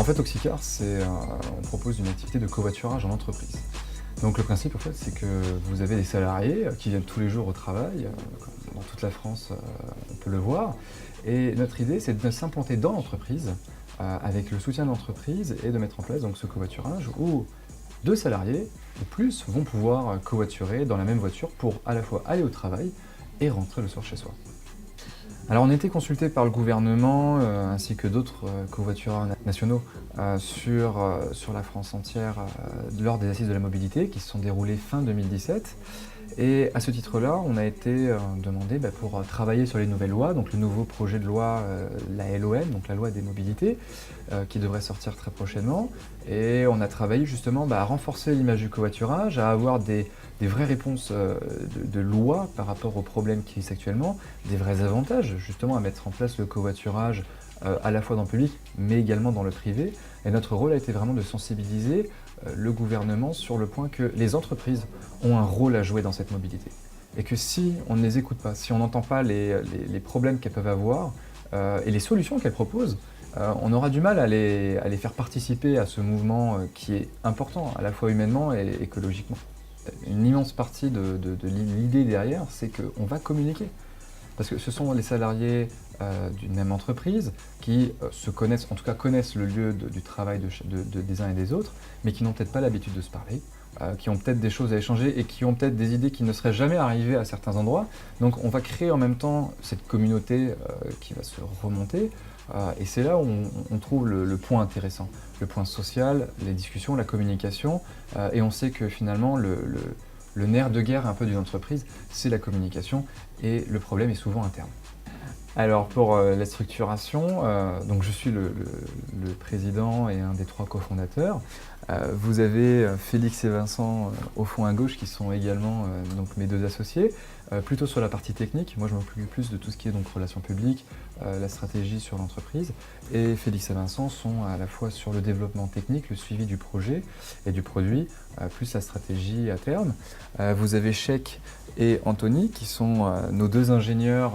fait, Oxycar, on propose une activité de covoiturage en entreprise. Donc le principe, en fait, c'est que vous avez des salariés qui viennent tous les jours au travail, dans toute la France, on peut le voir. Et notre idée, c'est de s'implanter dans l'entreprise, avec le soutien de l'entreprise, et de mettre en place donc, ce covoiturage où 2 salariés ou plus vont pouvoir covoiturer dans la même voiture pour à la fois aller au travail et rentrer le soir chez soi. Alors on a été consulté par le gouvernement ainsi que d'autres covoitureurs nationaux sur la France entière lors des assises de la mobilité qui se sont déroulées fin 2017. Et à ce titre-là, on a été demandé pour travailler sur les nouvelles lois, donc le nouveau projet de loi, la LOM, donc la loi des mobilités, qui devrait sortir très prochainement. Et on a travaillé justement à renforcer l'image du covoiturage, à avoir des vraies réponses de loi par rapport aux problèmes qui existent actuellement, des vrais avantages justement à mettre en place le covoiturage à la fois dans le public, mais également dans le privé. Et notre rôle a été vraiment de sensibiliser le gouvernement sur le point que les entreprises ont un rôle à jouer dans cette mobilité. Et que si on ne les écoute pas, si on n'entend pas les problèmes qu'elles peuvent avoir et les solutions qu'elles proposent, on aura du mal à les faire participer à ce mouvement qui est important, à la fois humainement et écologiquement. Une immense partie de l'idée derrière, c'est qu'on va communiquer. Parce que ce sont les salariés d'une même entreprise qui se connaissent, en tout cas connaissent le lieu du travail des uns et des autres, mais qui n'ont peut-être pas l'habitude de se parler, qui ont peut-être des choses à échanger et qui ont peut-être des idées qui ne seraient jamais arrivées à certains endroits. Donc on va créer en même temps cette communauté qui va se remonter, et c'est là où on trouve le point intéressant, le point social, les discussions, la communication, et on sait que finalement le nerf de guerre un peu d'une entreprise, c'est la communication, et le problème est souvent interne. Alors pour la structuration, donc je suis le président et un des 3 cofondateurs. Vous avez Félix et Vincent au fond à gauche qui sont également donc mes 2 associés, plutôt sur la partie technique. Moi je m'occupe plus de tout ce qui est donc relations publiques, la stratégie sur l'entreprise, et Félix et Vincent sont à la fois sur le développement technique, le suivi du projet et du produit, plus la stratégie à terme. Vous avez Sheikh et Anthony qui sont nos 2 ingénieurs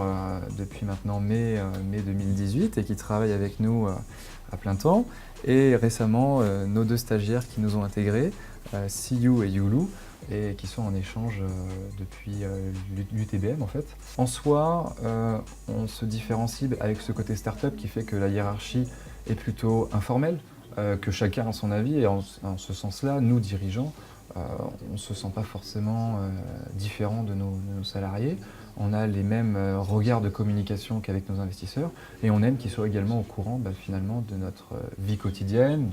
depuis maintenant mai 2018 et qui travaillent avec nous à plein temps. Et récemment, nos 2 stagiaires qui nous ont intégrés, Siyu et Yulu, et qui sont en échange depuis l'UTBM en fait. En soi, on se différencie avec ce côté start-up qui fait que la hiérarchie est plutôt informelle, que chacun a son avis, et en ce sens-là, nous dirigeants, on ne se sent pas forcément différent de nos salariés. On a les mêmes regards de communication qu'avec nos investisseurs, et on aime qu'ils soient également au courant finalement de notre vie quotidienne,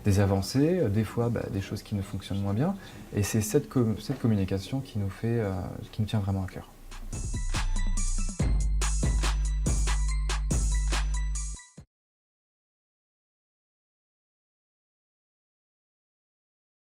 des avancées, des fois des choses qui ne fonctionnent moins bien. Et c'est cette communication qui nous tient vraiment à cœur.